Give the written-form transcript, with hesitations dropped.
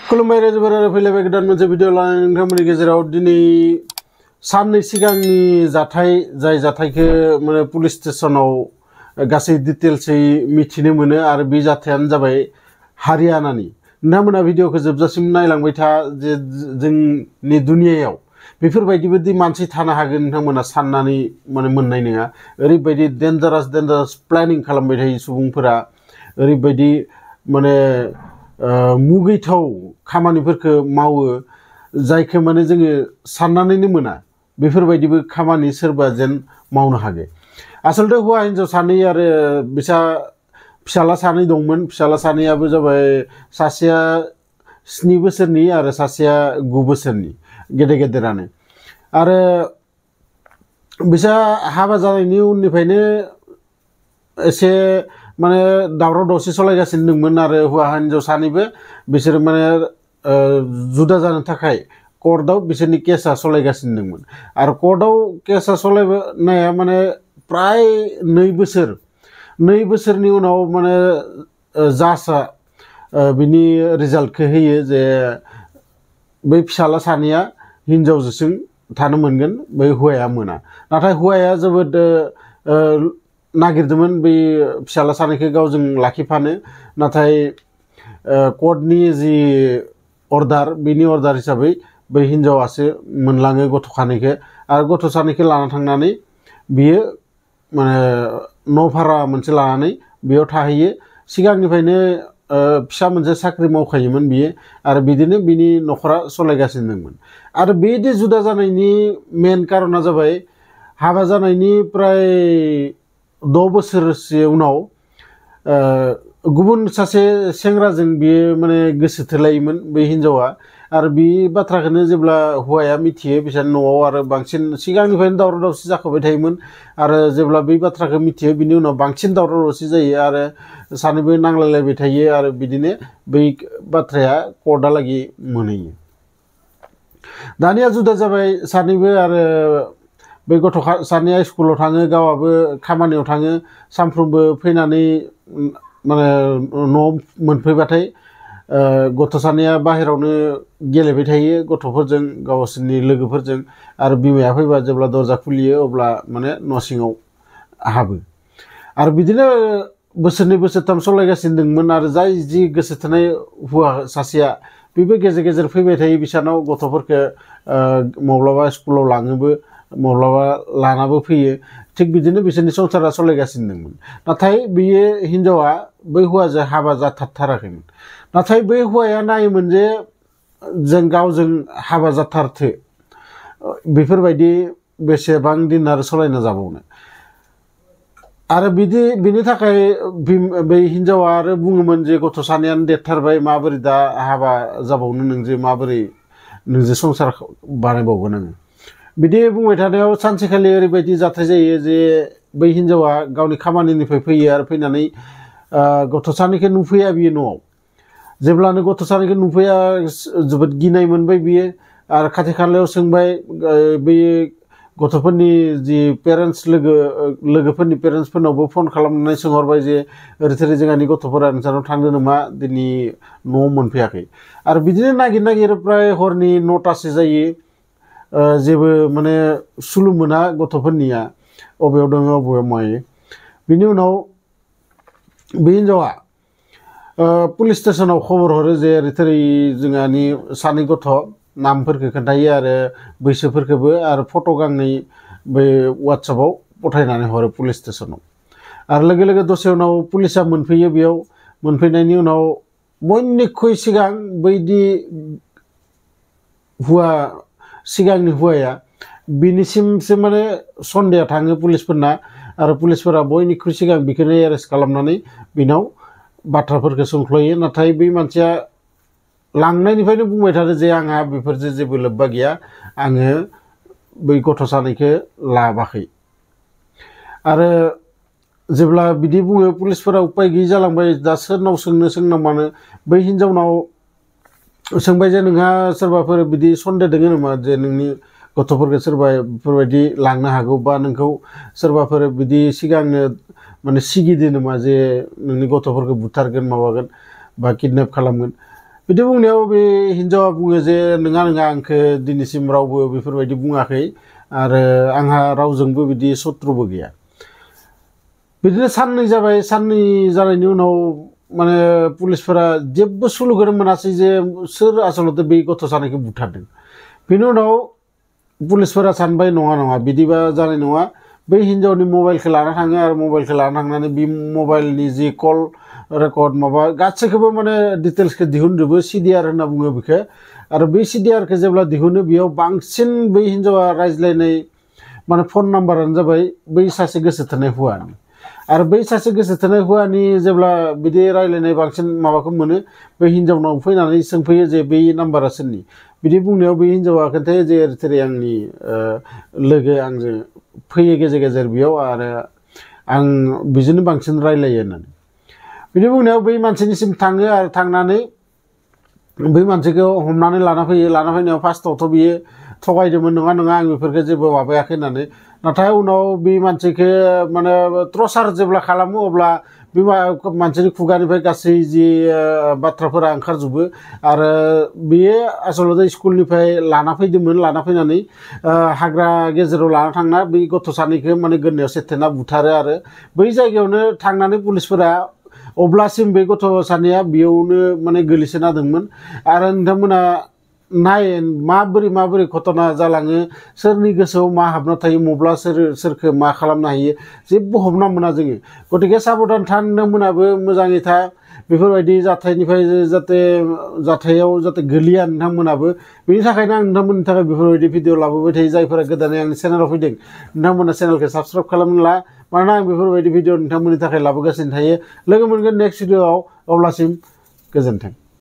खुलुमबाय रायजोफोर आरो फैलायबाय गोदान मोनसे भिडिअ लानानै नोंथांमोननि गेजेराव दिनै साननै सिगांनि जाथाय जाय जाथायखौ माने पुलिस स्टेशनाव गासै डिटेल्सै मिथिनो मोनो आरो बे जाथायानो जाबाय हारियानानि। नोंथांमोना भिडिअखौ जोबजासिम नायलांबाय था जे जोंनि दुनियायाव बेफोरबायदिबोदि मानसि थानो हागोन नोंथांमोना साननानै माने मोननाय नङा। ओरैबायदि डेन्जारास प्लेनिं खालामबाय थायो सुबुंफोरा, ओरैबायदि माने मुगैथाव खामानिफोरखौ मावो जायखौ माने जोङो साननानैनो मोना बेफोरबायदिबो खामानि सोरबा जेन मावनो हागो। आसलथे हौवा हिन्जाव सानै आरो बिसा फिसाला सानै दंमोन। फिसाला सानैयाबो जाबाय सासेया 7 बोसोरनि आरो सासेया 9 बोसोरनि गेदेरानो। आरो बिसा हाबा जानायनि उननिफ्रायनो एसे माने दावराव दावसि सालायगासिनो दंमोन आरो हौवा हिन्जाव सानैबो बिसोर माने जुदा जानो थाखाय कर्टआव बिसोरनि केसा सालायगासिनो दंमोन। आरो कर्टआव केसा सालायनाया माने प्राय 2 बोसोरनि उनाव माने जाजआ बिनि रिजाल्टखौ होयो जे बै फिसाला सानैया हिन्जावजों थानो मोनगोन, बै हौवाया मोना। नाथाय हौवाया जोबोद नागिरदोंमोन बै फिसाला सानैखौ गावजों लाखिफानो, नाथाय कर्टनि जि अर्डार बेनि अर्डार हिसाबै बै हिन्जावासो मोनलाङो गथ' सानैखौ। आरो गथ' सानैखौ लाना थांनानै बियो माने न' भारा मोनसे लानानै बेयाव थाहैयो। सिगांनिफ्रायनो फिसा मोनसे साख्रि मावखायोमोन बियो आरो बिदिनो बिनि न'खरा सालायगासिनो दंमोन। आरो बेदि जुदा जानायनि मेन कारना जाबाय हाबा जानायनि प्राय 6 बोसोरसो उनाव गुबुन सासे सेंग्राजों बियो माने गोसो थोलायोमोन बै हिन्जावा। आरो बे बाथ्राखौनो जेब्ला हौवाया मिथियो बिसोर न'आव आरो बांसिन सिगांनिफ्रायनो दावराव दावसि जाखाबाय थायोमोन। आरो जेब्ला बै बाथ्राखौ मिथियो बिनि उनाव बांसिन दावराव दावसि जायो आरो सानैबो नांलायलायबाय थायो आरो बिदिनो बै बाथ्राया कर्टहालागै मोनहैयो। दानिया जुदा जाबाय सानैबो आरो बै गथ' सानैया स्कुलाव थाङो, गावाबो खामानियाव थाङो। सानफ्रोमबो फैनानै माने न'आव मोनफैबाथाय गथ' सानैया बाहेरावनो गेलेबाय थायो गथ'फोरजों, गावसोरनि लोगोफोरजों। आरो बिमाया फैबा जेब्ला दरजा खुलियो अब्ला माने न' सिङाव हाबो। आरो बिदिनो बोसोरनै बोसोरथाम सालायगासिनो दंमोन। आरो जाय जि गोसो थोनाय हौवा सासेया बेबो गेजेर गेजेर फैबाय थायो बिसानाव, गथ'फोरखौ माब्लाबा स्कुलाव लाङोबो, माब्लाबा लानाबो फैयो। थिग बिदिनो बिसोरनि संसारा सालायगासिनो दंमोन। नाथाय बियो हिन्जावा बै हौवाजों हाबा जाथारथाराखैमोन। नाथाय बै हौवाया नायोमोन जे जों गावजों हाबा जाथारथो, बेफोरबायदि बेसेबां दिन आरो सालायना जाबावनो। आरो बिनि थाखाय बै हिन्जावा आरो बुङोमोन जे गथ' सानैयानो देरथारबाय, माबोरै दा हाबा जाबावनो नोंजों, माबोरै नोंजों संसार बानायबावगोन आङो। बिदि बुंबाय थानायाव सानसेखालि ओरैबायदि जाथाय जायो जे बै हिन्जावा गावनि खामानिनिफ्राय फैयो आरो फैनानै गथ' सानैखौ नुफैया बियो न'आव। जेब्लानो गथ' सानैखौ नुफैया जोबोद गिनाय मोनबाय बियो आरो खाथि खालायाव सोंबाय। बै गथ'फोरनि जि पेरेन्टस लोगोफोरनि पेरेन्टसफोरनावबो फन खालामनानै सोंहरबाय जे ओरै थोरै जोंहानि गथ'फोरा नोंसानाव थांदों नामा, दिनै न'आव मोनफैयाखै। आरो बिदिनो नागिर प्राय हरनि 9टासो जायो, जेबो माने सुलु मोना गथ'फोरनिया अबेयाव दङ अबेयाव मायो। बिनि उनाव बे हिन्जावा पुलिस स्टेसनाव खबर हरो जे ओरै थोरै जोंहानि सानै गथ' नामफोरखौ खोन्थायो आरो बैसोफोरखौबो, आरो फट' गांनै बै वाट्सएपआव फथायनानै हरो पुलिस स्टेसनाव। आरो लोगो लोगो दसे उनाव पुलिसा मोनफैयो। बेयाव मोनफैनायनि उनाव बयनिख्रुइ सिगां बैदि सिगांनि हौवाया बिनिसिमसो माने सन्देहआ थाङो पुलिसफोरना। आरो पुलिसफोरा बयनिख्रुइ सिगां बेखौनो एरेस्ट खालामनानै बिनाव बाथ्राफोरखौ सोंख्ल'यो। नाथाय बै मानसिया लांनायनिफ्रायनो बुंबाय थादों जे आंहा बेफोरजों जेबो लोब्बा गैया, आङो बै गथ' सानैखौ लाबाखै। आरो जेब्ला बिदि बुङो पुलिसफोरा उपाय गैयि जालांबाय। दा सोरनाव सोंनो मानो बै हिन्जावनाव सोंबाय जे नोंहा सोरबाफोर बिदि सन्देह दङ नामा जे नोंनि गथ'फोरखौ सोरबा बेफोरबायदि लांनो हागौ, बा नोंखौ सोरबाफोर बिदि सिगांनो माने सिगिदो नामा जे नोंनि गथ'फोरखौ बुथारगोन, माबागोन बा किडनेप खालामगोन। बिदि बुंनायाव बे हिन्जावा बुङो जे नङा नङा आंखौ दिनैसिम रावबो बेफोरबायदि बुङाखै आरो आंहा रावजोंबो बिदि सत्रुबो गैया। बिदिनो साननै जाबाय, साननै जानायनि उनाव माने पुलिसफोरा जेबो सुलुखौनो मोनासै जे सोर आसलते बे गथ' सानैखौ बुथारदों। बेनि उनाव पुलिसफोरा सानबाय नङा नङा बिदिबा जानाय नङा, बै हिन्जावनि मबाइलखौ लाना थाङो आरो मबाइलखौ लाना थांनानै बे मबाइलनि जि कल रेकर्ड माबा गासैखौबो माने डिटेल्सखौ दिहुनजोबो, CDR होनना बुङो बेखौ। आरो बै CDRखौ जेब्ला दिहुनो बेयाव बांसिन बै हिन्जावा रायज्लायनाय माने फन नाम्बारानो जाबाय बै सासे गोसो थोनाय हौवानि। आरो बै सासे गोसो थोनाय हौवानि जेब्ला बिदि रायज्लायनाय बांसिन माबाखौ मोनो, बै हिन्जावनाव फैनानै सोंफैयो जे बै नाम्बारा सोरनि। बिदि बुंनायाव बै हिन्जावा खोन्थायो जे ओरै आंनि लोगो आंजों फैयो गेजेर गेजेर बेयाव आरो आं बिजोंनो बांसिन रायलायो होननानै। बिदि बुंनायाव बै मानसिनिसिम थाङो आरो थांनानै बै मानसिखौ हमनानै लाना फैयो। लाना फैनायाव फार्स्टआवथ' बियो थगायदोंमोन, नङा नङा आं बेफोरखौ जेबो माबायाखै होननानै। नाथाय उनाव बे मानसिखौ माने ट्रचार जेब्ला खालामो अब्ला बे मानसिनि खुगानिफ्राय गासै जि बाथ्राफोरा ओंखारजोबो आरो बेयो आसलते स्कुलनिफ्राय लाना फैदोंमोन। लाना फैनानै हाग्रा गेजेराव लाना थांना बै गथ' सानैखौ माने गोदोनायाव सेथेना बुथारो आरो बै जायगायावनो थांनानै पुलिसफोरा अब्लासिम बे गथ' सानैया बेयावनो माने गोलैसोना दंमोन। आरो नोंथांमोना नाय माबोरै घटना जालाङो, सोरनि गोसोआव मा हाबना थायो, मब्ला सोरखौ मा खालामनो हायो जेबो हमना मोना जोङो। गतिके साबधान था, नोंथांमोनाबो मोजाङै था, बेफोरबायदि जाथायनिफ्राय जाथायाव जाहाथे गोलैया नोंथांमोनाबो। बेनि थाखायनो आं नोंथांमोननि थाखाय बेफोरबायदि भिडिअ लाबोबाय थायो। जायफोरा गोदानै आंनि चेनेलाव फैदों नोंथांमोना चेनेलखौ साबस्क्राइब खालामना ला, मानोना आं बेफोरबायदि भिडिअ नोंथांमोननि थाखाय लाबोगासिनो थायो। लोगो मोनगोन नेक्स्ट भिडिअआव, अब्लासिम गोजोन्थों।